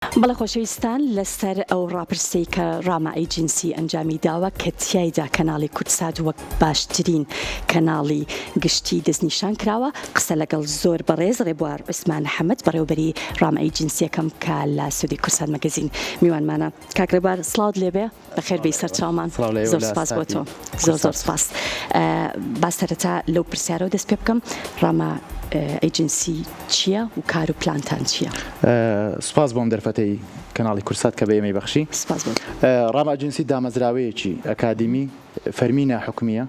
بەڵێ خۆشەویستان لەسەر ئەو ڕاپرسی کە ڕامایی جینسی ئەنجامی داوە کە تیایدا کەناڵی کورتساد وەک باشترین کەناڵی گشتی دەستنیشان کراوە قسە لەگەڵ زۆر بەڕێز ڕێبوار عوسمان حەمەد بەڕێوەبەری ڕامایی جینسیەکەم کە لە سوودی کورتساد مەگەزین میوانمانە. کاک ڕێبوار سڵاوت لێبێ بەخێر بێی سەرچاومان. زۆر سپاس بۆ تۆ. زۆر سپاس. با سەرەتا لەو پرسیارەوە دەست پێ بکەم، ڕاما ئەیجنسی چییە و کار و پلانتان چییە؟ سپاس بۆم دەرفەتەی کەناڵی کورتساد کە بە ئێمەی بەخشی. سپاس بۆ. ڕاما ئەیجنسی دامەزراوەیەکی ئەکادیمی فەرمی ناحکومیە،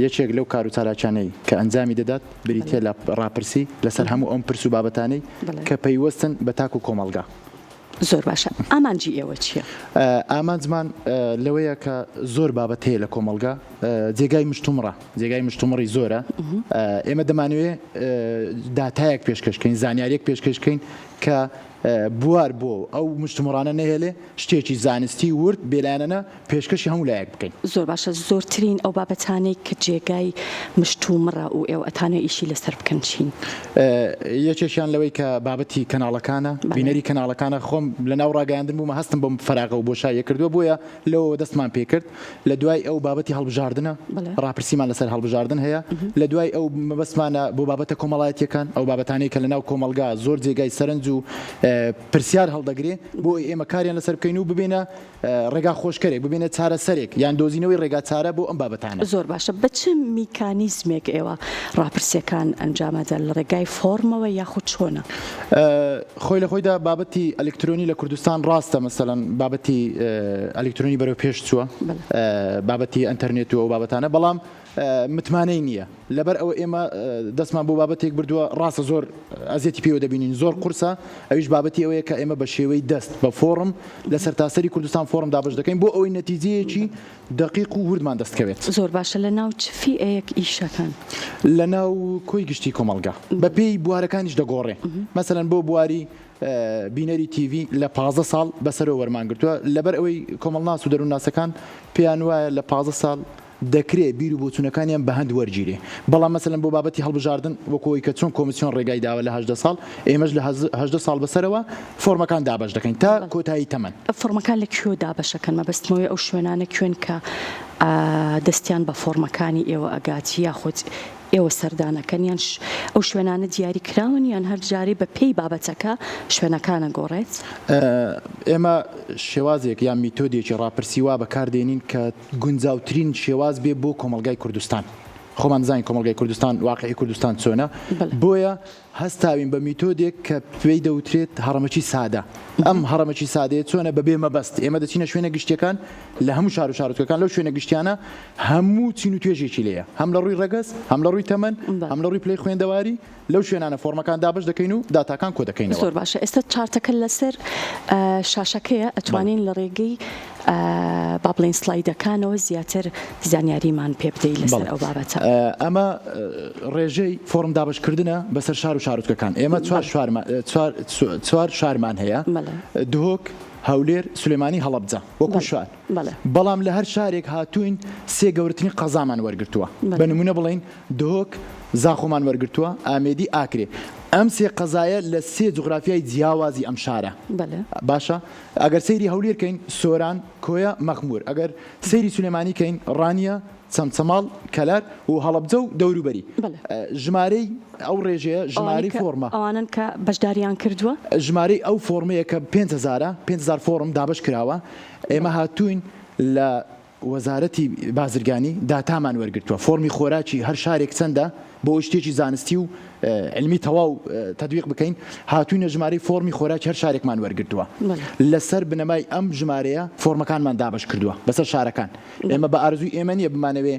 یەکێک لەو کار و چالاکیانەی کە ئەنجامی دەدات بریتە لە ڕاپرسی لەسەر هەموو ئەم پرس و بابەتانەی کە پەیوەستن بە تاک و کۆمەڵگا. زۆر باشە. ئامانجی ئێوە چییە؟ ئامانجمان لەوەیە کە زۆر بابەت هەیە لە کۆمەڵگا، جێگای مشتومڕە، جێگای مشتومڕی زۆرە. ئێمە دەمانوێت داتایەک پێشکەشکەین، زانیاریەک پێشکەشکەین کە بوار بۆ ئەو مشتومڕانە نەهێڵێ شتێکی زانستی ورد بێلایەنە پێشکەشی هەموو لایەک بکەین. زۆر باشە. زۆرترین ئەو بابەتانەی کە جێگای مشتومڕە و ئێوە ئەتانە ئیشی لەسەر بکەن چین؟ یەکێکیان لەوەی کە بابەتی کەناڵەکانە، بینەری کەناڵەکانە خۆم لە ناو ڕاگەیاندن بوومە، هەستم بۆم فەراغە و بۆشاییە کردووە، بۆیە لەوە دەستمان پێ کرد. لە دوای ئەو بابەتی هەڵبژاردنە، ڕاپرسیمان لەسەر هەڵبژاردن هەیە. لە دوای ئەو مەبەستمانە بۆ بابەتە کۆمەڵایەتیەکان، ئەو بابەتانەی کە لە ناو کۆمەڵگا زۆر جێگای سەرنج و پرسیار هەڵدەگرێ، بۆ ئێمە کاریان لەسەر بکەین و ببێنە ڕێگا خۆشکەرێک، ببێنە چارەسەرێک یان دۆزینەوەی ڕێگا چارە بۆ ئەم بابەتانە. زۆر باشە. بە چ میکانیزمێک ئێوە ڕاپرسیەکان ئەنجامەدە، لە ڕێگای فۆرمەوە یاخود چۆنە؟ خۆی لە خۆیدا بابەتی ئەلکترۆنی لە کوردستان ڕاستە، مەسەڵەن بابەتی ئەلکترۆنی بەرەو پێش چووە، بابەتی ئەنتەرنێت و ئەو بابەتانە، بەڵام متمانەی نییە. لەبەر ئەوە ئێمە دەستمان بۆ بابەتێک بردووە، ڕاستە زۆر ئەزیەتی پێوە دەبینین، زۆر قورسە. ئەویش بابەتی ئەوەیە کە ئێمە بە شێوەی دەست بە فۆرم لەسەر تاسەری کوردستان فۆرم دابش دەکەین بۆ ئەوەی نەتیجەیەکی دقیق و وردمان دەستکەوێت. زۆر باشە. لە ناو چ فیئەیەک ئیشەکان؟ لە ناو کۆی گشتی کۆمەڵگا بە پێی بوارەکانیش دەگۆڕێ. مەسەڵەن بۆ بواری بینەری تیڤ لە 15 ساڵ بەسەرەوە وەرمانگرتووە، لەبەر ئەوەی کۆمەڵناس و دەروونناسەکان پێیان وایە لە 15 ساڵ دەکرێت بیر و بۆچوونەکانیان بە هەند وەرگیرێ. بەڵام مەسەڵەن بۆ بابەتی هەڵبژاردن وەکەوەی کە چۆن کۆمیسیۆن ڕێگای داوە لە 18 ساڵ، ئێمەش لە 18 ساڵ بەسەرەوە فۆرمەکان دابش دەکەین تا کۆتایی تەمەن. فۆرمەکان لە کوێ دابەشەکەن؟ مەبەستمەوەی ئەو شوێنانە کوێن کە دەستیان بە فۆرمەکانی ئێوە ئەگاتی یاخود ئێوە سەردانەکەن، یان ئەو شوێنانە دیاری کراون یان هەر جاری بە پێی بابەتەکە شوێنەکانە گۆڕێت؟ ئێمە شێوازێک یان میتۆدێکی ڕاپرسی وا بەکاردێنین کە گونجاوترین شێواز بێ بۆ کۆمەڵگای کوردستان. خۆمان زانین کۆمەڵگای کوردستان واقعی کوردستان چۆنە، بۆیە هەستاوین بە میتۆدێک کە پێی دەوترێت هەڕەمەکی سادە. ئەم هەڕەمەکی سادەیە چۆنە بەبێ مەبەست. ئێمە دەچینە شوێنە گشتیەکان لە هەموو شار و شارۆچکەکان، لەو شوێنە گشتیانە هەموو چین و توێژێکی لێیە، هەم لە ڕووی ڕەگەز، هەم لە ڕووی تەمەن، هەم لە ڕووی پلەی خوێندەواری. لەو شوێنانە فۆرمەکان دابش دەکەین و داتاکان کۆ دەکەینەوە. زۆر باشە. ئێستا چارتەکە لەسەر شاشەکەیە، ئەتوانین لە ڕێگەی با بڵین سلایدەکانەوە زیاتر زانیاریمان پێ بدەین لەسەر ئەو بابەتە. ئەمە ڕێژەی فۆرم دابشکردنە بەسەر شار و شارۆچکەکان. ئێمە چوار شارمان هەیە: دهۆک، هەولێر، سولێمانی، هەڵەبجە وەکو شار. بەڵام لە هەر شارێک هاتوین سێ گەورەترین قەزامان وەرگرتووە. بە نمونە بڵین دهۆک زاخۆمان وەرگرتووە، ئامێدی، ئاکرێ. ئەم سێ قەزایە لە سێ جوغرافیای جیاوازی ئەم شارە. باشە. ئەگەر سەیری هەولێر کەین، سۆران، کۆیە، مەخموور. ئەگەر سەیری سولێمانی کەین، ڕانیە، چەمچەماڵ، کەلار و هەڵەبجە و دەوروبەری. ژمارەی ئەو ڕێژەیە ژمارەی فۆرمە ئەوانن کە بەشداریان کردووە. ژمارەی ئەو فۆرمەیە کە 5,000 فۆرم دابش کراوە. ئێمە هاتوین لە وەزارەتی بازرگانی داتامان وەرگرتووە، فۆرمی خۆراکی هەر شارێک چەندە بۆ شتێکی زانستی و علمی تەواو تەدویق بکەین. هاتوینە ژمارەی فۆرمی خۆراکی هەر شارێکمان وەرگرتووە. لەسەر بنەمای ئەم ژمارەیە فۆرمەکانمان دابش کردووە بەسەر شارەکان. ئێمە بە ئارزووی ئێمە نییە بمانەوێ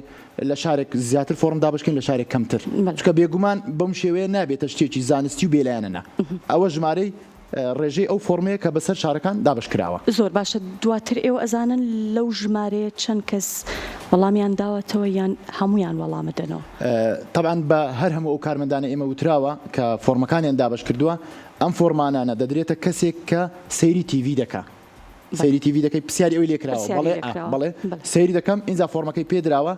لە شارێک زیاتر فۆرم دابشکەین لە شارێک کەمتر، چکە بێگومان بەم شێوەیە نابێتە شتێکی زانستی و بێلایەنە. ئەوە ژمارەی ڕێژەی ئەو فۆرمەیە کە بەسەر شارەکان دابش کراوە. زۆر باشە. دواتر ئێوە ئەزانن لەو ژمارەیە چەند کەس وەڵامیان داوەتەوە یان هەمویان وەڵامە دەنەوە؟ طبعاً بە هەر هەموو ئەو کارمەندانە ئێمە وتراوە کە فۆرمەکانیان دابش کردووە. ئەم فۆرمانانە دەدرێتە کەسێک کە سەیری تیڤ دەکات، سەیری تیڤ دەکەی، پرسیاری ئەوی لێکراوە، بەڵێ سەیری دەکەم، ئینجا فۆرمەکەی پێدراوە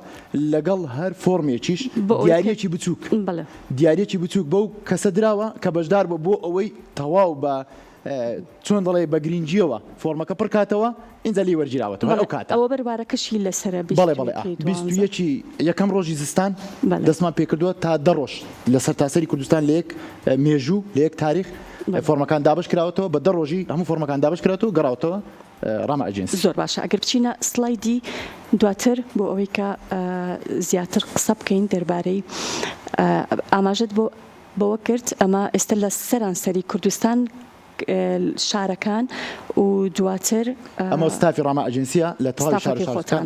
لەگەڵ هەر فۆرمێکیش دیارەکی بچووک، دیارێکی بچووک بەو کەسە دراوە کە بەشدار بۆ ئەوەی تەواو بە چۆن دەڵێ بە گرنگجیەوە فۆرمەکە پڕ کاتەوە ئینجا لی وەرگیراوەتەوە ئەو کاتە ئەوە بەربارەکەشی لەسەر بەڵێ بەڵێ 21 یەکەم ڕۆژی زستان دەستمان پێکردووە تا 10 ڕۆژ لەسەر تاسەری کوردستان لە یەک مێژوو لە یەک تاریخ فۆرمەکان دابش کراوەتەوە بە 10 ڕۆژی هەموو فۆرمەکان دابش کراوەتەوە گەڕاوەتەوە ڕامە ئەجنسی. زۆر باشە ئەگەر بچینە سلایدی دواتر بۆ ئەوەی کە زیاتر قسە بکەین دەربارەی ئاماژەت بۆەوە کرد ئەمە ئێستا لە سەرانسەری کوردستان شارەکان و دواتر ئەمە ستافی ڕامە ئەجنسیە لە تەواوی شارەکان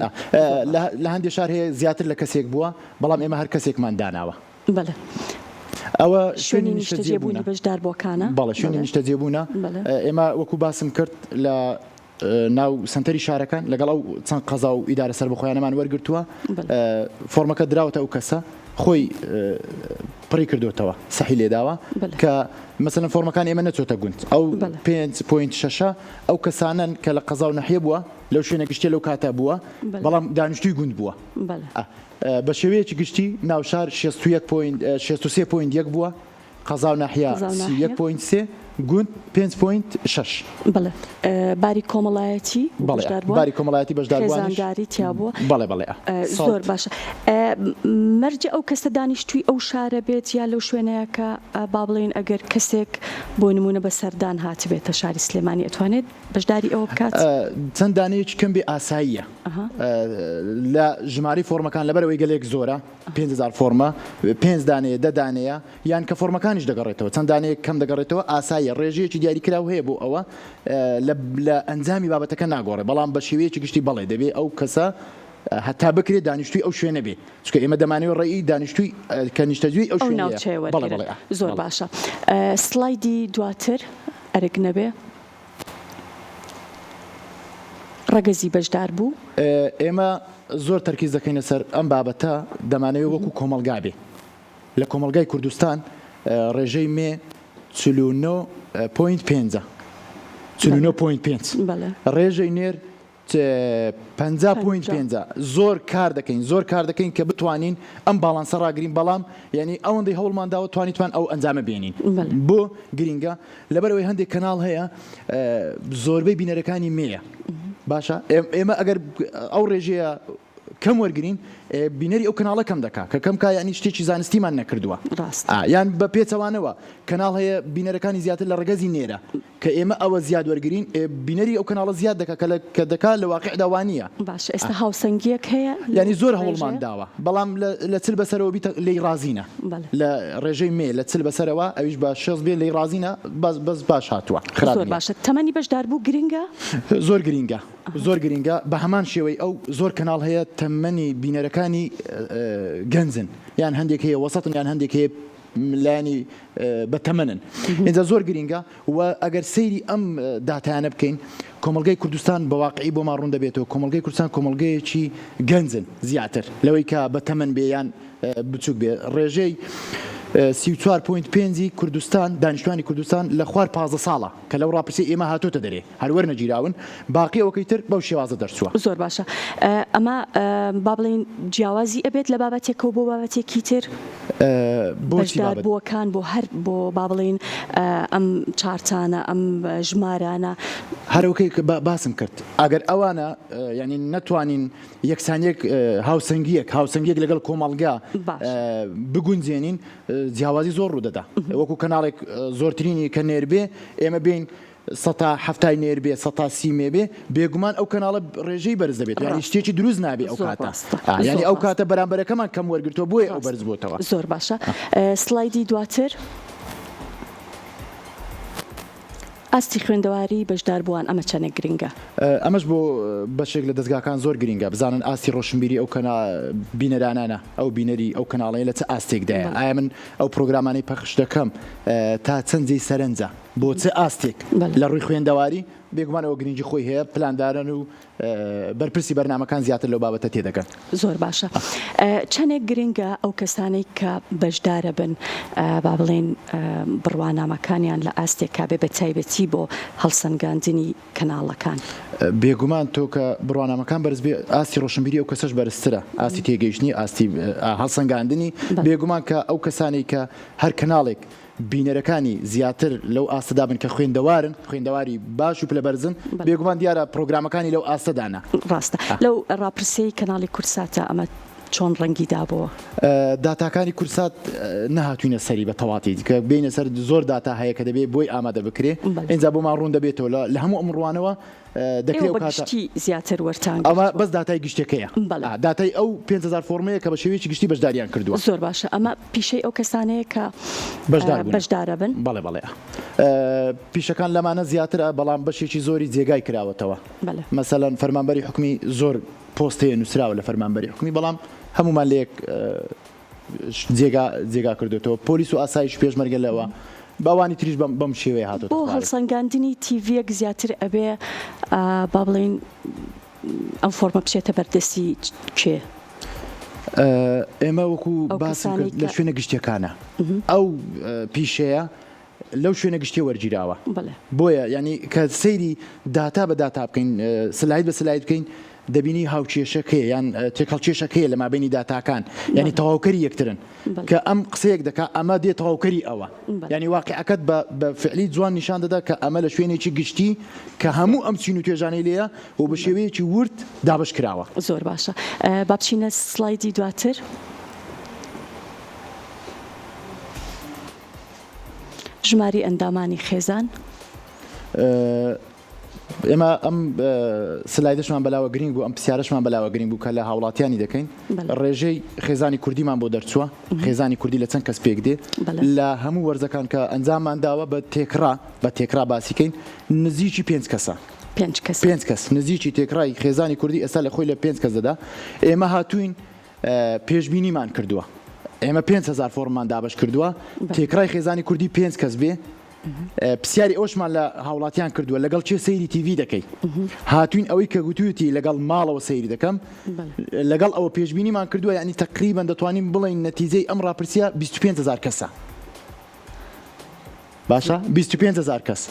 لە هەندێک شار هەیە زیاتر لە کەسێک بووە بەڵام ئێمە هەر کەسێکمان داناوە. بەڵێ ئەوە شوێنی نیشتەجێبوونی بەشدار بۆکانە بەڵێ شوێنی نیشتەجێبوونە ئێمە وەکو باسم کرد لە ناو سنتەری شارەکان لەگەڵ ئەو چەند قەزا و ئیدارە سەربەخۆیانەمان وەرگرتووە فۆرمەکە دراوەتە ئەو کەسە خۆی پڕی کردوتەوە سەحی لێداوە کە مەسەلەن فۆرمەکان ئێمە نەچۆتە گوند ئەو 5.6 ئەو کەسانن کە لە قەزا و نەحیە بووە لەو شوێنە گشتێ لەو کاتە بووە بەڵام دانیشتووی گوند بووە بە شێوەیەکی گشتی ناو شار 63.1 بووە قەزا و ناحیە 1.3 گوند 5.6 بەڵێ باری کۆمەڵایەتی باری کۆمەڵایەتی بەشداربووانی تیا بووە بەڵێ بەڵێ زۆر باشە مەرجە ئەو کەسە دانیشتووی ئەو شارە بێت یا لەو شوێنەیە کە با بڵێن ئەگەر کەسێک بۆ نمونە بە سەردان هاتبێتە شاری سلێمانی ئەتوانێت بەشداری ئەوە بکات چەند دانەیەکی کەم بێ ئاساییە لە ژماری فۆرمەکان لەبەرەوەی گەلێک زۆرە 5,000 فۆرمە 5 دانەیە 10 دانەیە یان کە فۆرمەکانیش دەگەڕێتەوە چەند دانەیە کەم دەگەڕێتەوە ئاساییە ڕێژەیەکی دیاریکراو هەیە بۆ ئەوە لە ئەنجامی بابەتەکە ناگۆڕێ بەڵام بە شێوەیەکی گشتی بەڵێ دەبێت ئەو کەسە هەتا بکرێت دانیشتوی ئەو شوێنە بێ چکە ئێمە دەمانەوە ڕێی دانیشتوی کە نیشتەجووی ئەو شوێنە زۆر باشە سلایدی دواتر ئەرک نەبێ ڕەگەزی بەشدار بوو ئێمە زۆر تەرکیز دەکەینە سەر ئەم بابەتە دەمانەوە وەکو کۆمەلگا بێ لە کۆمەلگای کوردستان ڕێژەی مێ 49.5 ڕێژەی نێر 50.5 زۆر کار دەکەین کە بتوانین ئەم باڵانسە ڕاگرین بەڵام یعنی ئەوەندەی هەوڵمان داوە توانیتوان ئەو ئەنجامە بێنین بۆ گرینگە لەبەرەوەی هەندێک کەناڵ هەیە زۆربەی بینەرەکانی مێیە باشە ئێمە ئەگەر ئەو ڕێژەیە کەم وەرگین بینەری ئەو کەناڵە کەم دەکا کە کەم کا ینی شتێکی زانستیمان نەکردووە یان بە پێچەوانەوە کەناڵ هەیە بینەرەکانی زیاتر لە ڕگەزی نێرە کە ئێمە ئەوە زیاد وەرگین بینەری ئەو کەناڵە زیاد دەکا کە دەکا لە واقعداوانیە باش ئێستا هاوسەنگیەک هەیە ینی زۆر هەوڵمان داوە بەڵام لە چل بەسەرەوە بیتە لی رازینە لە ڕێژەی مێ لە چل بەسەرەوە ئەویش بە شێز بێ لی رازینە بەس باش هاتووە زۆر باشە تەمەنی بەشدار بوو گرنگە زۆر گرنگە بە هەمان شێوەی ئەو زۆر کەناڵ هەیە تەمەنی بینەرەکانی گەنجن یان هەندێک هەیە وەسەتن یان هەندێک هەیە لانی بەتەمەنن اینجا زۆر گرنگە و ئەگەر سەیری ئەم داتایانە بکەین کۆمەلگای کوردستان بە واقعی بۆمان ڕوون دەبێتەوە کۆمەلگای کوردستان کۆمەلگەیەکی گەنجن زیاتر لەوەی کە بەتەمەن بێ یان بچووک بێ ڕێژەی 34.5 کوردستان دانیشتوانی کوردستان لە خوار 15 ساڵە کە لەو ڕاپرسی ئێمە هاتوۆتە دەرێ هەروەر نەگیراون باقی ئەوەکەی تر بەو شێوازە دەرچووە زۆر باشە ئەمە با بڵێن جیاوازی ئەبێت لە بابەتێکەوە بۆ بابەتێکی تر بەشداربووەکان بۆ هەر بۆ با بڵێن ئەم چارتانە ئەم ژمارانە هەرۆکەی باسم کرد ئەگەر ئەوانە ینی نەتوانین یەکسانیەک هاوسەنگیەک لەگەڵ کۆمەڵگا بگونجێنین جیاوازی زۆر ڕوودەدا وەکو کەناڵێک زۆرترینی کە نێربێ ئێمە بین 170 نێر بێ 130 بێ بێگومان ئەو کەناڵە ڕێژەی بەرز دەبێت یانی شتێکی دروست نابێ ئەو کاتە یعنی ئەو کاتە بەرامبەرەکەمان کەم وەرگرتووە بۆیە ئەو بەرز بووتەوە زۆر باشە سلایدی دواتر ئاستی خوێندەواری بەشداربووان ئەمە چەنە گرنگە ئەمەش بۆ بەشێک لە دەستگاکان زۆر گرنگە بزانن ئاستی ڕۆشنبیری ئەو بینەرانانە ئەو بینەری ئەو کەناڵەیە لە چه ئاستێکدایە ئایا من ئەو پرۆگرامانەی پەخش دەکەم تا چەندی سەرنجە بۆ چه ئاستێک لە ڕووی خوێندەواری بێگومانەوە گرنگی خۆی هەیە پلاندارن و بەرپرسی بەرنامەکان زیاتر لەو بابەتە تێدەکەن زۆر باشە چەندێک گرنگە ئەو کەسانەی کە بەشدارە بن با بڵێن بڕوانامەکانیان لە ئاستێکا بێ بە تایبەتی بۆ هەڵسەنگاندنی کەناڵەکان بێگومان تۆ کە بڕوانامەکان بەرز بێ ئاستی ڕۆشنبیری ئەو کەسەش بەرزترە ئاستی تێگەیشتنی ئاستی هەڵسەنگاندنی بێگومان کە ئەو کەسانی کە هەر کەناڵێک بینەرەکانی زیاتر لەو ئاستەدا بن کە خوێندەواری باش و پلەبەرزن بێگومان دیارە پرۆگرامەکانی لەو ئاستەدانا ڕاستە لەو ڕاپرسەی کەناڵی کورساتە ئەمە چۆن ڕەنگی دابەوە داتاکانی کورسات نەهاتوینە سەری بە تەواتی کە بینە سەر زۆر داتا هەیە کە دەبێت بۆی ئامادە بکرێ ئینجا بۆ ماڕوون دەبێتەوە لە هەموو ئەمڕوانەوە دەکرێت گشتی زیاتر وەرتان ئەمە بەس داتای گشتەکەیە داتای ئەو 5,000 فۆرمەیە کە بە شێوەیەکی گشتی بەشداریان کردووە زۆر باشە ئەمە پیشەی ئەو کەسانەیە کە بەشدارە بن بەڵێ پیشەکان لەمانە زیاترە بەڵام بەشێکی زۆری جێگای کراوەتەوە مەسەلەن فەرمانبەری حکومی زۆر پۆستەیە نووسراوە لە فەرمانبەری حکومی بەڵام هەمومان لێک جێگا کردوێتەوە پۆلیس و ئاسایش پێشمەرگە لەوە باوانی تریش بەم شێوەیە هاتووە بۆ هەڵسەنگاندنی تیڤەک زیاتر ئەبێ با بڵێن ئەم فۆرمە بچێتە بەردەستی کێ ئێمە وەکو باسم کرد لە شوێنە گشتیەکانە ئەو پیشەیە لەو شوێنە گشتی وەرگیراوە بۆیە ینی کە سەیری داتا بە داتا بکەین سلاید بە سلاید بکەین دەبینی هاوچێشەکەی یان تێکەڵکێشەکەیە لە مابینی داتاکان ینی تەواوکەری یەکترن کە ئەم قسەیەک دەکا ئەمە دێت تەواوکەری ئەوە ینی واقعەکەت بە فعلی جوان نیشان دەدا کە ئەمە لە شوێنێکی گشتی کە هەموو ئەم چین و توێژانەی لێیە و بە شێوەیەکی ورد دابش کراوە زۆر باشە با بچینە سلایدی دواتر ژماری ئەندامانی خێزان ئێمە ئەم سلایدشمان بەلاوە گرنگ بوو ئەم پرسیارەشمان بەلاوە گرنگ بوو کە لە هاوڵاتیانی دەکەین ڕێژەی خێزانی کوردیمان بۆ دەرچووە خێزانی کوردی لە چەند کەس پێک دێ لە هەموو وەرزەکان کە ئەنجاممان داوە بە تێکرا باسیکەین نزیکی 5 کەسە 5 کەس نزیکی تێکرای خێزانی کوردی ئێستا لە خۆی لە 5 کەس دەدا ئێمە هاتوین پێشبینیمان کردووە ئێمە 5,000 فۆرممان دابش کردووە تێکرای خێزانی کوردی 5 کەس بێ پرسیاری ئەوشمان لە هاوڵاتیان کردووە لەگەڵ چێ سەیری تیڤی دەکەی هاتوین ئەوەی کە گوتوویەتی لەگەڵ ماڵەوە سەیری دەکەم لەگەڵ ئەوە پێشبینیمان کردووە ینی تقریبا دەتوانین بڵین نەتیجەی ئەم ڕاپرسیە 25,000 کەسە باشە 25,000 کەس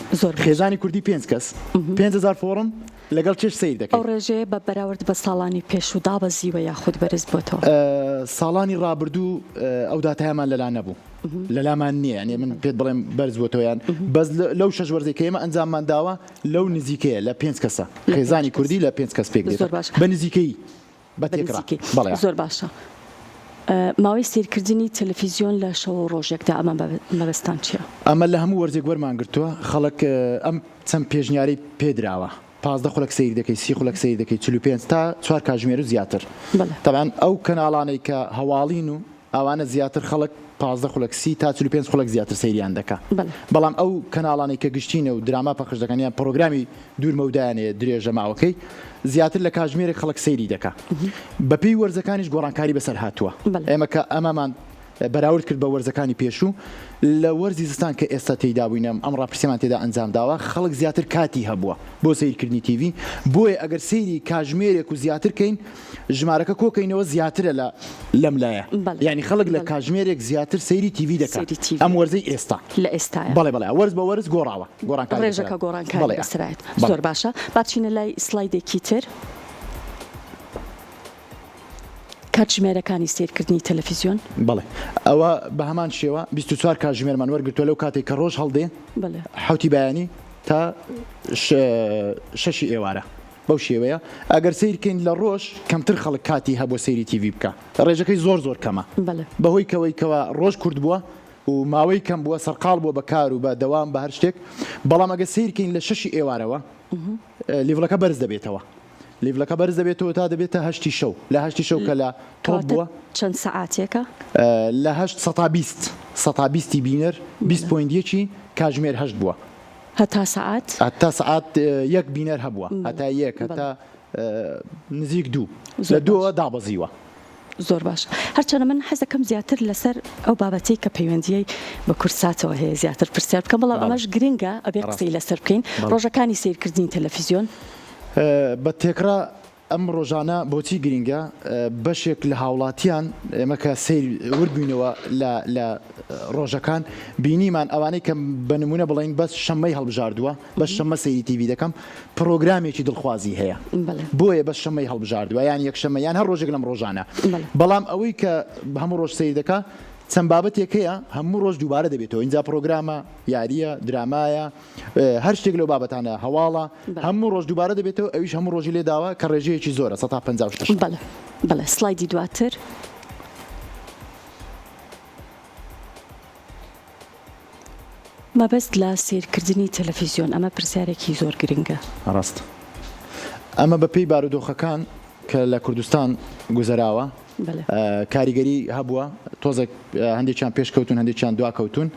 خێزانی کوردی 5 کەس 5,000 فۆرم لەگەڵ چێش سەیر دەکەین ئەو ڕێژەیە بە بەراورد بە ساڵانی پێش و دابەزیوە یاخود بەرز بۆتەوە ساڵانی ڕابردوو ئەو داتایەمان لەلا نەبوو لەلامان نییە ئەنێ من پێت بڵێم بەرز بۆتەوەیان بەس لەو شەش وەرزێک کە ئێمە ئەنجاممان داوە لەو نزیکەیە لە 5 کەسە خێزانی کوردی لە 5 کەس پێک دێت بە نزیکەی بە تێکرا زۆر باشە ماوەی سیرکردنی تەلەڤیزیۆن لە شەو ڕۆژێکدا ئەمە مەبەستان چییە؟ ئەمە لە هەموو وەرزێک وەرمان گرتووە خەڵک ئەم چەند پێشنیارەی پێدراوە 15 خولەک سەیر دەکەی 30 خولەک سەیر دەکەی 45 تا 4 کاتژمێر و زیاتر تەبەن ئەو کەناڵانەی کە هەواڵین و ئەوانە زیاتر خەڵک 15 خولەک 30 تا 45 خولەک زیاتر سەیریان دەکا بەڵام ئەو کەناڵانەی کە گشتینە و دراما پەخش دەکەنیان پرۆگرامی دوورمەودایانەیە درێژە ماوەکەی زیاتر لە کاتژمێرێک خەڵک سەیری دەکا بەپێی وەرزەکانیش گۆڕانکاری بەسەر هاتووە ئێمە کە ئەمەمان بەراورد کرد بە وەرزەکانی پێشوو لە وەرزی زستان کە ئێستا تێیدا بووینەم ئەم ڕاپرسیمان تێدا ئەنجام داوە خەڵک زیاتر کاتی هەبووە بۆ سیرکردنی تیڤی بۆیە ئەگەر سەیری کاتژمێرێک و زیاتر کەین ژمارەکە کۆکەینەوە زیاترە لەم لایە یعنی خەڵک لە کاتژمێرێک زیاتر سەیری تیڤی دەکات ئەم وەرزەی ئێستا لە ئێستاە بەڵێ وەرز بە وەرز گۆڕاوە ڕێژەکە گۆڕانکاری بەسرایەت زۆر باشە بچینە لای سلایدێکی تر کاتژمێرەکانی سیرکردنی تەلەڤیزیۆن بەڵێ ئەوە بە هەمان شێوە 24 کاتژمێرمان وەرگرتووە لەو کاتێک کە ڕۆژ هەڵدێ حوتی بەیانی تا 6 ئێوارە بەو شێوەیە ئەگەر سیرکەین لە ڕۆژ کەمتر خەڵک کاتی هەبوو سەیری تیڤی بکە ڕێژەکەی زۆر کەمە بەهۆی کەوە ڕۆژ کورد بووە و ماوەی کەم بووە سەرقاڵ بووە بەکار و بە دەوام بە هەر شتێک بەڵام ئەگە سیرکەین لە 6 ئێوارەوە لیڤڵەکە بەرز دەبێتەوە لیڤڵەکە بەرز دەبێتەوە تا دەبێتە 8 شەو لە 8 شەو کە لە تۆپ بووە چەند سەعاتێکە لە 8 بینەر 20.1 کاتژمێر 8 بووە هەتا سەعات یەک بینەر هەبووە هەتا یەک هەتا نزیک دوو لە دووە دابەزیوە زۆر باش هەرچەنە من حەزەکەم زیاتر لەسەر ئەو بابەتەی کە پەیوەندیەی بە کورساتەوە هەیە زیاتر پرسیار بکەم بەڵام ئەمەش گرنگە ئەبێ قسەی لەسەر بکەین ڕۆژەکانی سیرکردنی تەلەڤیزیۆن بە تێکرا ئەم ڕۆژانە بۆچی گرنگە بەشێک لە هاوڵاتیان ئێمە کە سیر وردبووینەوە لە ڕۆژەکان بینیمان ئەوانەی کە بە نمونە بڵین بەس شەممەی هەڵبژاردووە بەس شەممە سەیری تیڤی دەکەم پرۆگرامێکی دڵخوازی هەیە بۆیە بەس شەممەی هەڵبژاردووە یان یەک شەممە یان هەر ڕۆژێک لەم ڕۆژانە بەڵام ئەوەی کە هەموو ڕۆژ سیر دەکا چەند بابەتێکەیە هەموو ڕۆژ دووبارە دەبێتەوە اینجا پرۆگرامە یاریە درامایە هەر شتێک لەو بابەتانە هەواڵە هەموو ڕۆژ دووبارە دەبێتەوە ئەویش هەموو ڕۆژی لێ داوە کە ڕێژەیەکی زۆرە 150 بەڵێ سلایدی دواتر مەبەست لە سیرکردنی تەلەڤیزیۆن ئەمە پرسیارێکی زۆر گرنگە ڕاست ئەمە بەپێی بارودۆخەکان کە لە کوردستان گوزەراوە کاریگەری هەبووە تۆزێک هەندێکیان پێشکەوتون هەندێکیان دواکەوتون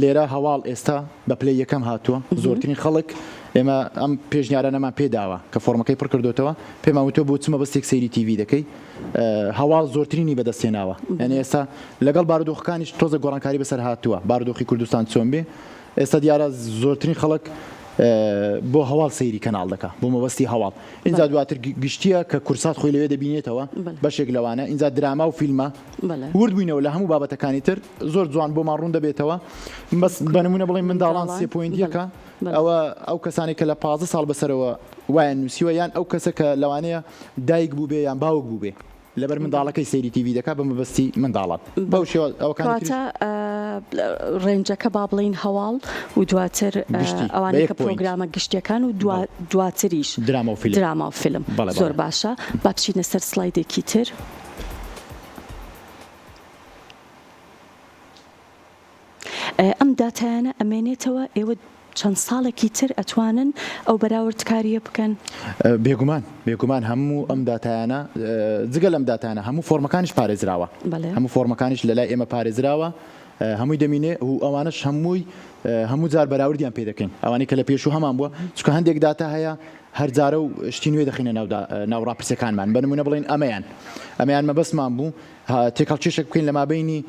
لێرە هەواڵ ئێستا بە پلەی یەکەم هاتووە زۆرترین خەڵک ئێمە ئەم پێشنیارانەمان پێداوە کە فۆرمەکەی پڕ کردوتەوە پێمان وتۆ بۆ چمە بەستێک سەیری تیڤی دەکەی هەواڵ زۆرترینی بەدەستێناوە یعنی ئێستا لەگەڵ بارودۆخەکانیش تۆزە گۆڕانکاری بەسەر هاتووە بارودۆخی کوردستان چۆن بێ ئێستا دیارە زۆرترین خەڵک بۆ هەواڵ سەیری کەناڵ دەکا بۆ مەبەستی هەواڵ اینجا دواتر گشتیە کە کورسات خۆی لەوێ دەبینێتەوە بەشێک لەوانە اینجا دراما و فیلمە وردبووینەوە لە هەموو بابەتەکانی تر زۆر جوان بۆمان ڕوون دەبێتەوە بەس بەنمونە بڵێن منداڵان 3.1 ئەوە ئەو کەسانی کە لە 15 ساڵ بەسەرەوە وایە نووسیوە یان ئەو کەسە کە لەوانەیە دایک بوو بێ یان باوک بوو بێ لەبەر منداڵەکەی سەیری تیڤی دەکات بە مەبەستی منداڵات بەو شێوە ئەوەکانتە ڕێنجەکە با بڵین هەواڵ و دواتر ئەوانەیە کە پرۆگرامە گشتیەکان و دواتریش دراما و فیلم زۆر باشە با بچینە سەر سلایدێکی تر ئەم داتایانە ئەمێنێتەوە ئێوە چەند ساڵێکی تر ئەتوانن ئەو بەراوردکاریە بکەن بێگومان هەموو ئەم داتایانە جگە لەم داتانە هەموو فۆرمەکانیش پارێزراوە هەموو فۆرمەکانیش لە لای ئێمە پارێزراوە هەمووی دەمینێ و ئەوانش هەموو جار بەراوردیان پێ دەکەین ئەوانەی کە لە پێشوو هەمان بووە چکە هەندێک داتا هەیە هەر جارە و شتی نوێ دەخینە ناو ڕاپرسەکانمان بەنمونە بڵین ئەمەیان مەبەستمان بوو تێکەڵکێشێک بکەین لە مابینی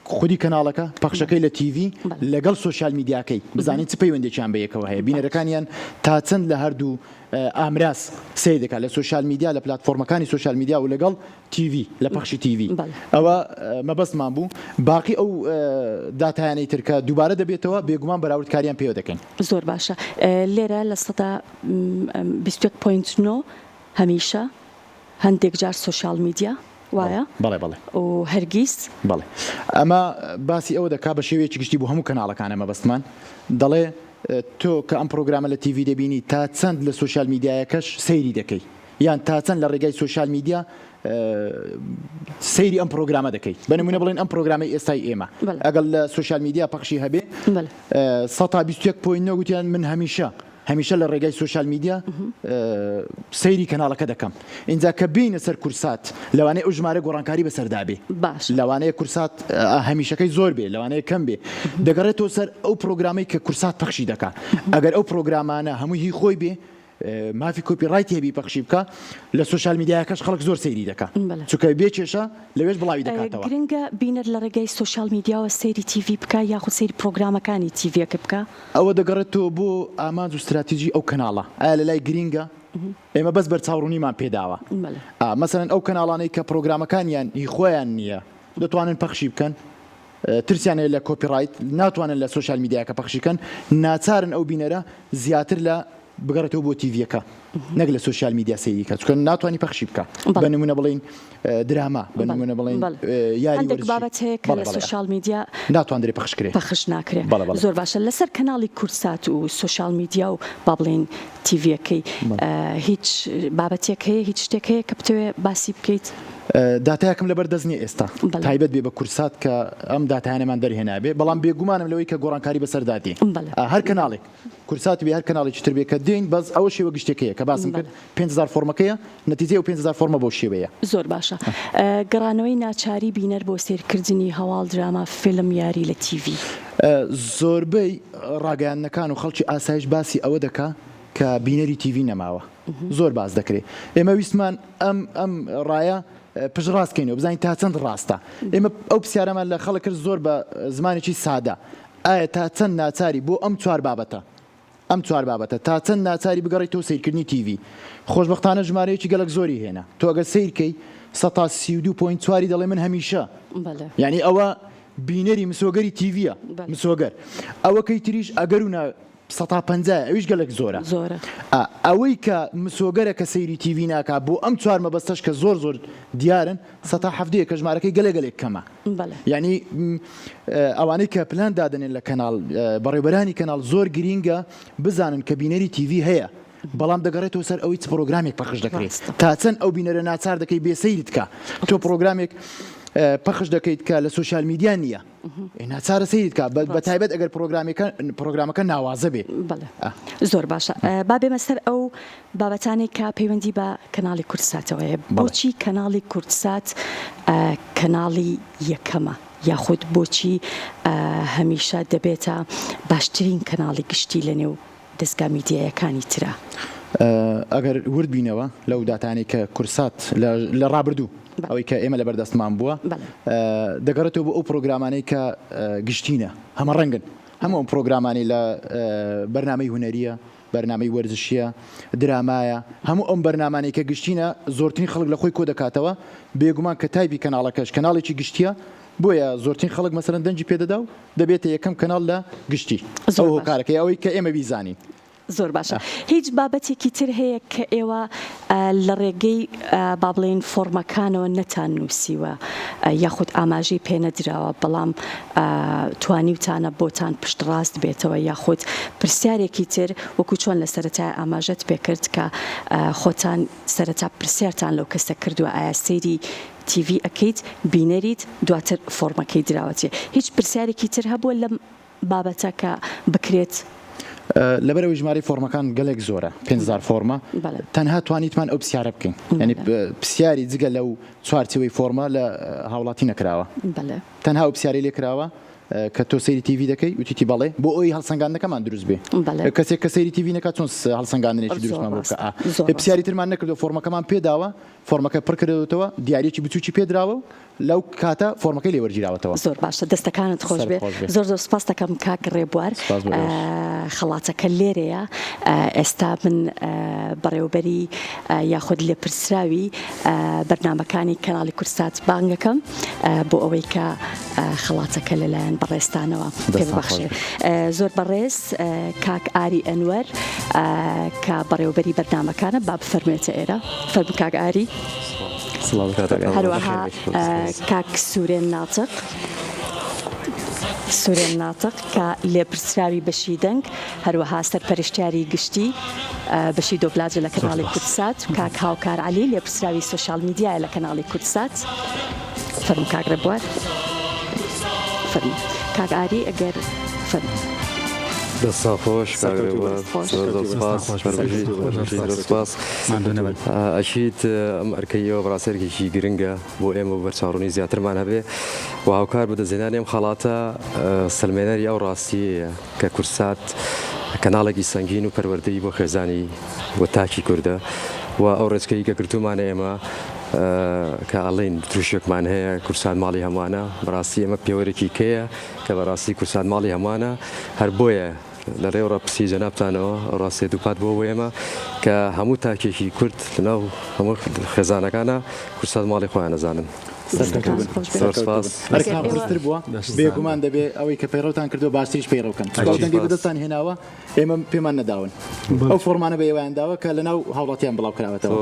خودی کەناڵەکە پەخشەکەی لە تیڤی لەگەڵ سوۆشیال میدیاکەی بزانین چ پەیوەندێکیان بە یەکەوە هەیە بینەرەکانیان تا چەند لە هەردوو ئامراز سیر دەکات لە سوۆشیال میدیا لە پلاتفۆرمەکانی سوۆشیال میدیا و لەگەڵ تیڤی لە پەخشی تیڤی ئەوە مەبەستمان بوو باقی ئەو داتایانەی تر کە دووبارە دەبێتەوە بێگومان بەراوردکاریان پێوە دەکەین زۆر باشە لێرە لە 21.9 هەمیشە هەندێک جار سوۆشیال میدیا وایە بەڵێ و هەرگیز بەڵێ ئەمە باسی ئەوە دەکا بە شێوەیەکی گشتی بۆ هەموو کەناڵەکانە مەبەستمان دەڵێ تۆ کە ئەم پرۆگرامە لە تیڤی دەبینی تا چەند لە سوۆشیال میدیایەکەش سەیری دەکەی یان تا چەند لە ڕێگای سوۆشیال میدیا سەیری ئەم پرۆگرامە دەکەیت بەنمونە بڵێن ئەم پرۆگرامی ئێستای ئێمە ئەگەر لە سوۆشیال میدیا پەخشی هەبێ 121.9 گوتیان من هەمیشە لە ڕێگای سوۆشیال میدیا سەیری کەناڵەکە دەکەم اینجا کە بینە سەر کورسات لەوانەیە ئەو ژمارە گۆڕانکاری بەسەردا بێ لەوانەیە کورسات هەمیشەکەی زۆر بێ لەوانەیە کەم بێ دەگەڕێتەوە سەر ئەو پرۆگرامی کە کورسات پەخشی دەکات ئەگەر ئەو پرۆگرامانە هەمووی هی خۆی بێ مافی کۆپیڕایت هەبی پەخشی بکە لە سوۆشیال میدیاکەش خەڵک زۆر سەیری دەکات چونکە بێ کێشە لەوێش بڵاوی دەکاتەوە گرنگە بینەر لە ڕێگای سوۆشیال میدیاوە سەیری تیڤی بکە یاخود سەیری پرۆگرامەکانی تیڤیەکە بکە ئەوە دەگەڕێتەوە بۆ ئامانج و استراتیژی ئەو کەناڵە ئایا لە لای گرینگە ئێمە بەس بەرچاوڕوونیمان پێداوە مەسەرەن ئەو کەناڵانەی کە پرۆگرامەکانیان هی خۆیان نییە دەتوانن پەخشی بکەن ترسیانەیە لە کۆپیڕایت ناتوانن لە سوۆشیال میدیاکە پەخشیکەن ناچارن ئەو بینەرە زیاتر لە بگەڕێتەوە بۆ تیڤیەکە نەک لە سوۆشیال میدیا سەیری کە چکە ناتوانانی پەخشی بکە بەنمونە بڵین دراما بەنمونە بڵین یاری بابەت هەیە کە لە سوۆشیال میدیا ناتوانرێ پەخش ناکرێت زۆر باشە لەسەر کەناڵی کورسات و سوۆشیال میدیا و با بڵین تیڤیەکەی هیچ بابەتێک هەیە هیچ شتێک هەیە کە بتەوێ باسی بکەیت داتایەکەم لەبەر دەستنیە ئێستا تایبەت بێ بە کورسات کە ئەم داتایانەمان دەرهێنابێ بەڵام بێگومانم لەوەی کە گۆڕانکاری بەسەردادی هەر کەناڵێک کورسات بێ هەر کەناڵێکی تر بێ کە دێین بەس ئەوە شێوە گشتێکەیە کە باسم کرد 5,000 فۆرمەکەیە نەتیجەی و 5,000 فۆرمە بۆ شێوەیە زۆر باشە گەڕانەوەی ناچاری بینەر بۆ سێرکردنی هەواڵ دراما فیلم یاری لە تیڤی زۆربەی ڕاگەیاندنەکان و خەڵکی ئاسایش باسی ئەوە دەکا کە بینەری تیڤی نەماوە زۆر باز دەکرێت ئێمە ویسمان ئەم ڕایە پشت ڕاستکەینەوە بزانین تا چەند ڕاستە ئێمە ئەو پرسیارەمان لە خەڵک کرد زۆر بە زمانێکی سادە ئایا تا چەند ناچاری بۆ ئەم چوار بابەتە تا چەند ناچاری بگەڕێتەوە سیرکردنی تیڤی خۆشبەختانە ژمارەیەکی گەلک زۆری هێنا تۆ ئەگەر سیرکەی 132.4 دەڵێ من هەمیشە یعنی ئەوە بینەری مسۆگەری تیڤیە مسۆگەر ئەوە کەی تریش ئەگەر و سەتا پەنجا ئەویش گەلێک زۆرە ئەوەی کە مسۆگەرە کە سەیری تیڤی ناکات بۆ ئەم چوار مەبەستەش کە زۆر دیارن سەتا هەفتەیە کە ژمارەکەی گەلێک کەمە یعنی ئەوانەی کە پلان دادنێن لە کەناڵ بەڕێوەبەرانی کەناڵ زۆر گرینگە بزانن کە بینەری تیڤی هەیە بەڵام دەگەڕێتەوە سەر ئەوەی پرۆگرامێک پەخش دەکرێت تا چەند ئەو بینەرە ناچار دەکەی بێسەیرت کە تۆ پرۆگرامێک پەخش دەکەیت کە لە سوشال میدیا نییە ناچارە سەیرت کە بە تایبەت ئەگەر پرۆگرامەکە ناوازە بێ زۆر باشە با بێمە سەر ئەو بابەتانی کە پەیوەندی بە کەناڵی کورتساتەوەیە بۆچی کەناڵی کورتسات کەناڵی یەکەمە یاخود بۆچی هەمیشە دەبێتە باشترین کەناڵی گشتی لە نێو دەستگا میدیایەکانی ترە ئەگەر ورد بینەوە لەو داتانی کە کورسات لە ڕابردوو ئەوەی کە ئێمە لە بەردەستمان بووە دەگەڕێتەوە بۆ ئەو پرۆگرامانەی کە گشتینە هەمە ڕەنگن هەموو ئەم پرۆگرامانی لە بەرنامەی هونەریە بەرنامەی وەرزشیە درامایە هەموو ئەم بەرنامانەی کە گشتینە زۆرترین خەڵک لە خۆی کۆ دەکاتەوە بێگومان کە تایبی کەناڵەکەش کەناڵێکی گشتیە بۆیە زۆرترین خەڵک مەسەرەن دەنجی پێدەدا و دەبێتە یەکەم کەناڵ لە گشتی ئەو هۆکارەکەی ئەوەی کە ئێمە بیزانین زۆر باشە هیچ بابەتێکی تر هەیە کە ئێوە لە ڕێگەی با بڵێن فۆرمەکانەوە نەتان نووسیوە یاخود ئاماژەی پێ نەدراوە بەڵام توانیوتانە بۆتان پشتڕاست بێتەوە یاخود پرسیارێکی تر وەکو چۆن لە سەرەتای ئاماژەت پێکرد کە خۆتان سەرەتا پرسیارتان لەو کەسە کردووە ئایا سەیری تیڤی ئەکەیت بینەریت دواتر فۆرمەکەی دراوەتێ هیچ پرسیارێکی تر هەبووە لەم بابەتە کە بکرێت لەبەرەوەی ژماری فۆرمەکان گەلێک زۆرە 5,000 فۆرمە تەنها توانیتمان ئەو پرسیارە بکەین ینی پرسیاری جگە لەو چوارچەوەی فۆرمە لە هاوڵاتی نەکراوە تەنها ئەو پرسیاری لێکراوە کە تۆ سەیری تیڤی دەکەی وتیتی بەڵێ بۆ ئەوی هەڵسەنگاندنەکەمان دروست بێ کەسێک کە سەیری تیڤی نەکات چۆن هەڵسەنگاندنێکی دروستمان بۆ بکە پرسیاری ترمان نەکردو فۆرمەکەمان پێداوە فۆرمەکە پڕکردەوەتەوە دیارێکی بچوکی پێدراوە و لەو کاتە فۆرمەکەی لێوەرگیراوەتەوە زۆر باشە دەستەکانت خۆش بێ زۆر سپاس دەکەم کاک ڕێبوار خەڵاتەکە لێرەیە ئێستا من بەڕێوەبەری یاخود لێپرسراوی بەرنامەکانی کەناڵی کورتسات بانگەکەم بۆ ئەوەی کە خەڵاتەکە لەلایەن بەڕێستانەوە پێبەخشێ زۆر بەڕێز کاک ئاری ئەنوەر کە بەڕێوەبەری بەرنامەکانە با بفەرمێتە ئێرە فەرمو کاک ئاری هەروەها کاک سورێن ناتق کە لێپرسراوی بەشی دەنگ هەروەها سەرپەرشتیاری گشتی بەشی دۆبلاجە لە کەناڵی کورتسات کاک هاوکار عەلی لێپرسراوی سۆشال میدیایە لە کەناڵی کورتسات فەرمو کاک ڕێبوار فەرمو کاک ئاری ئەگەر فەرمو دەستا خۆش سپاس ئەشیت ئەم ئەرکەیەوە بەڕاستێکێکی گرنگە بۆ ئێمە بەرچاوڕوونی زیاترمان هەبێ و هاوکار بەدەزێنانی ئەم خەڵاتە سلمێنەری ئەو ڕاستیەیە کە کورتسات کەناڵێکی سەنگین و پەروەردەی بۆ خێزانی بۆ تاکی کووردە و ئەو ڕێچکەی کە گرتومانە ئێمە کە ئەڵین دروشێکمان هەیە کورتسات ماڵی هەمووانە بەڕاستی ئەمە پێوەرێکی کەیە کە بەڕاستی کورتسات ماڵی هەمووانە هەر بۆیە لە ڕێ ڕەپسی جەنابتانەوە ڕاستێ دووپات بۆ ئێمە کە هەموو تاکێکی کورد لەناو هەموو خێزانەکانە کورتسات ماڵی خۆیان نەزانن پرستر بووە بێگومان دەبێ ئەوەی کە پەیڕەوتان کردو باشتریش پەیڕەوکەن دەنگی بەدەستان هێناوە ئێمە پێمان نەداون ئەو فۆرمانە بە ئێوەیان داوە کە لەناو هاوڵاتیان بڵاو کراوەتەوە